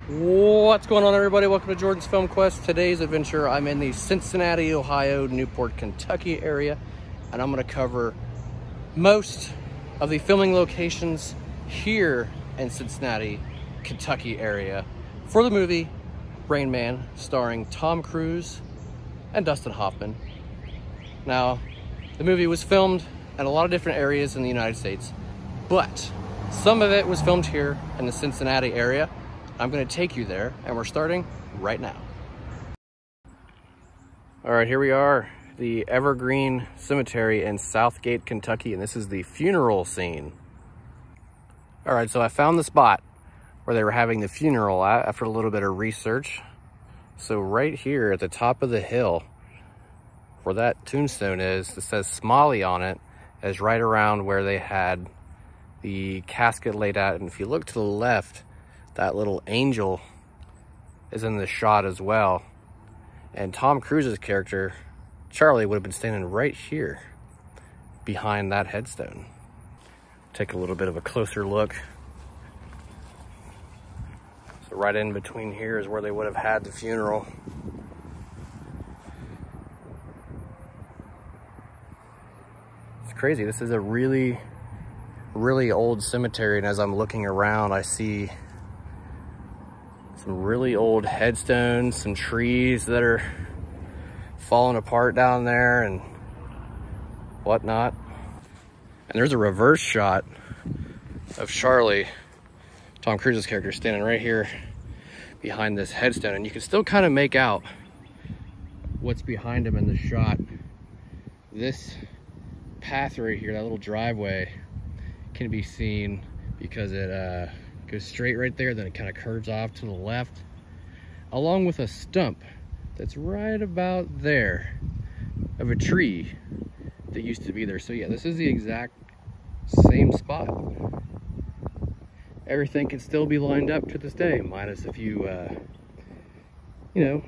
What's going on, everybody? Welcome to Jordan's Film Quest. Today's adventure, I'm in the Cincinnati, Ohio, Newport, Kentucky area, and I'm going to cover most of the filming locations here in Cincinnati, Kentucky area for the movie Rain Man, starring Tom Cruise and Dustin Hoffman. Now, the movie was filmed in a lot of different areas in the United States, but some of it was filmed here in the Cincinnati area. I'm going to take you there, and we're starting right now. All right, here we are, the Evergreen Cemetery in Southgate, Kentucky, and this is the funeral scene. All right, so I found the spot where they were having the funeral at after a little bit of research. So right here at the top of the hill where that tombstone is, that says Smalley on it, is right around where they had the casket laid out. And if you look to the left, that little angel is in the shot as well. And Tom Cruise's character, Charlie, would have been standing right here behind that headstone. Take a little bit of a closer look. So right in between here is where they would have had the funeral. It's crazy. This is a really, really old cemetery, and as I'm looking around, I see some really old headstones, some trees that are falling apart down there and whatnot. And there's a reverse shot of Charlie, Tom Cruise's character, standing right here behind this headstone, and you can still kind of make out what's behind him in the shot. This path right here, that little driveway, can be seen because it goes straight right there, then it kind of curves off to the left, along with a stump that's right about there of a tree that used to be there. So yeah, this is the exact same spot. Everything can still be lined up to this day, minus a few, you know,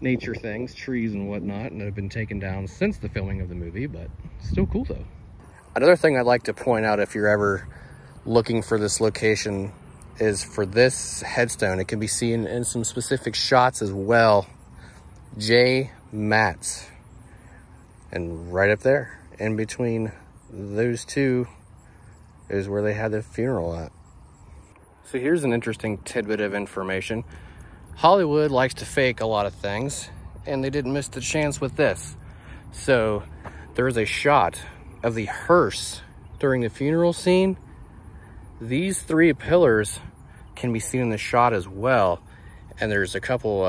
nature things, trees and whatnot, and that have been taken down since the filming of the movie, but still cool though. Another thing I'd like to point out, if you're ever looking for this location, is for this headstone. It can be seen in some specific shots as well. J. Matz. And right up there, in between those two, is where they had the funeral at. So here's an interesting tidbit of information. Hollywood likes to fake a lot of things, and they didn't miss the chance with this. So there is a shot of the hearse during the funeral scene. These three pillars can be seen in the shot as well. And there's a couple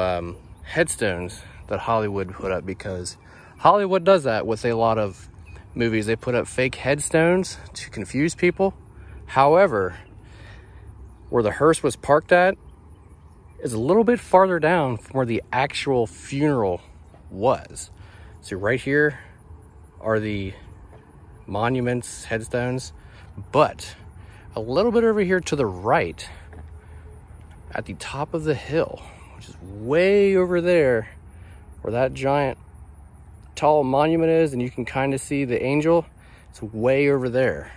headstones that Hollywood put up, because Hollywood does that with a lot of movies. They put up fake headstones to confuse people. However, where the hearse was parked at is a little bit farther down from where the actual funeral was. So right here are the monuments, headstones, but a little bit over here to the right, at the top of the hill, which is way over there, where that giant tall monument is, and you can kind of see the angel, it's way over there.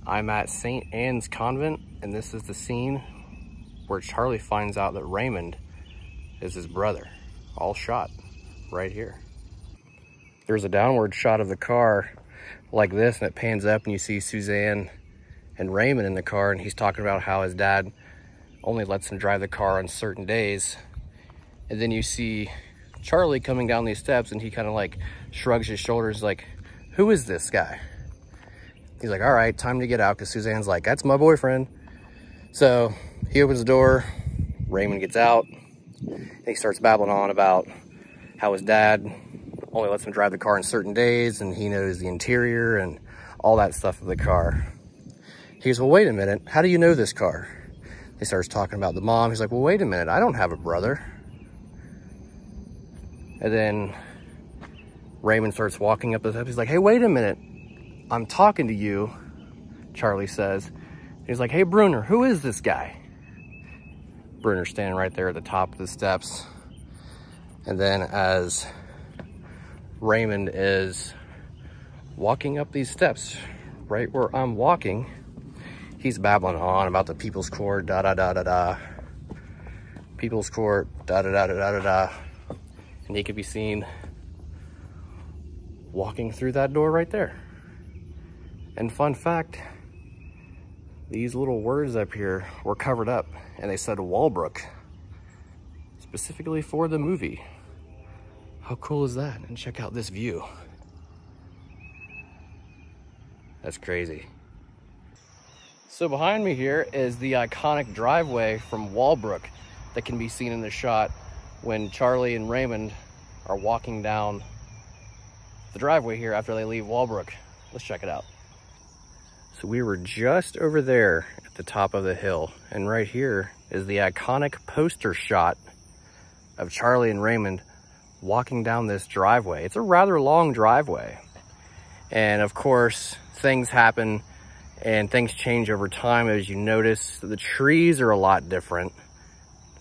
I'm at St. Anne's Convent, and this is the scene where Charlie finds out that Raymond is his brother, all shot right here. There's a downward shot of the car like this, and it pans up and you see Suzanne and Raymond in the car, and he's talking about how his dad only lets him drive the car on certain days. And then you see Charlie coming down these steps, and he kind of like shrugs his shoulders like, who is this guy? He's like, all right, time to get out, because Suzanne's like, that's my boyfriend. So he opens the door, Raymond gets out, and he starts babbling on about how his dad only lets him drive the car on certain days, and he knows the interior and all that stuff of the car. He goes, well, wait a minute, how do you know this car? He starts talking about the mom. He's like, well, wait a minute, I don't have a brother. And then Raymond starts walking up the steps. He's like, hey, wait a minute, I'm talking to you, Charlie says. He's like, hey, Bruner, who is this guy? Bruner's standing right there at the top of the steps. And then as Raymond is walking up these steps, right where I'm walking, he's babbling on about the People's Court, da-da-da-da-da. People's Court, da-da-da-da-da-da. And he could be seen walking through that door right there. And fun fact, these little words up here were covered up and they said Walbrook, specifically for the movie. How cool is that? And check out this view. That's crazy. So behind me here is the iconic driveway from Walbrook that can be seen in the shot when Charlie and Raymond are walking down the driveway here after they leave Walbrook. Let's check it out. So we were just over there at the top of the hill, and right here is the iconic poster shot of Charlie and Raymond walking down this driveway. It's a rather long driveway. And of course, things happen and things change over time. As you notice, the trees are a lot different.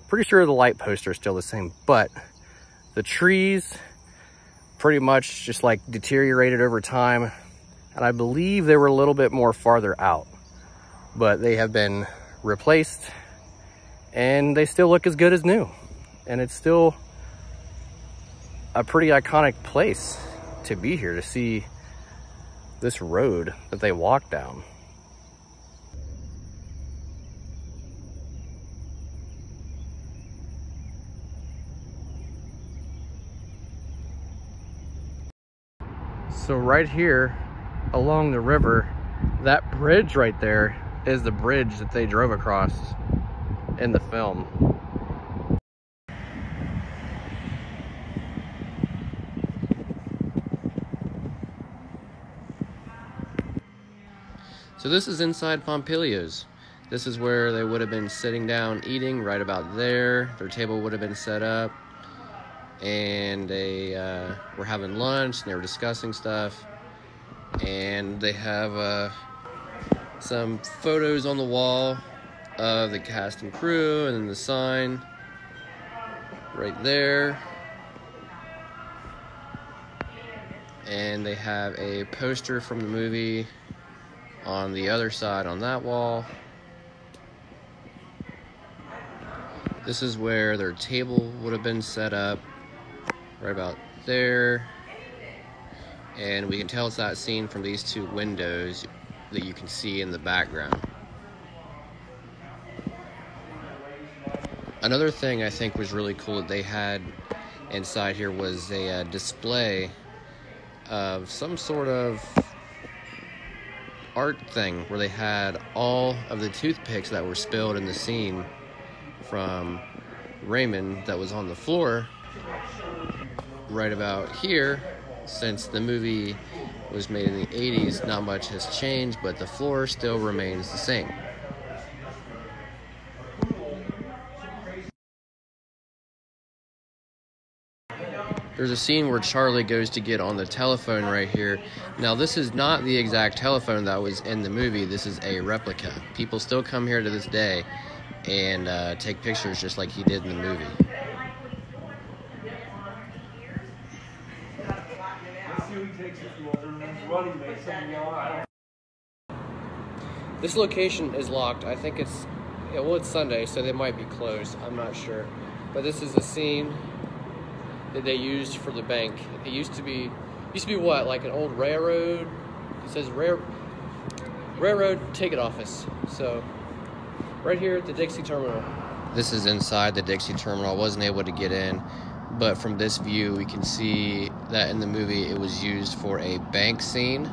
Pretty sure the light posts are still the same, but the trees pretty much just like deteriorated over time. And I believe they were a little bit more farther out, but they have been replaced and they still look as good as new. And it's still a pretty iconic place to be here, to see this road that they walked down. So right here along the river, that bridge right there is the bridge that they drove across in the film. So this is inside Pompilio's. This is where they would have been sitting down eating, right about there. Their table would have been set up, and they were having lunch, and they were discussing stuff. And they have some photos on the wall of the cast and crew, and then the sign right there. And they have a poster from the movie on the other side on that wall. This is where their table would have been set up, right about there. And we can tell it's that scene from these two windows that you can see in the background. Another thing I think was really cool that they had inside here was a display of some sort of art thing where they had all of the toothpicks that were spilled in the scene from Raymond that was on the floor right about here. Since the movie was made in the 80s, not much has changed, but the floor still remains the same. There's a scene where Charlie goes to get on the telephone right here. Now, this is not the exact telephone that was in the movie. This is a replica. People still come here to this day and take pictures just like he did in the movie. This location is locked. I think it's Sunday, so they might be closed. I'm not sure. But this is the scene that they used for the bank. It used to be what, like an old railroad? It says railroad ticket office. So right here at the Dixie Terminal. This is inside the Dixie Terminal. I wasn't able to get in, but from this view we can see that in the movie it was used for a bank scene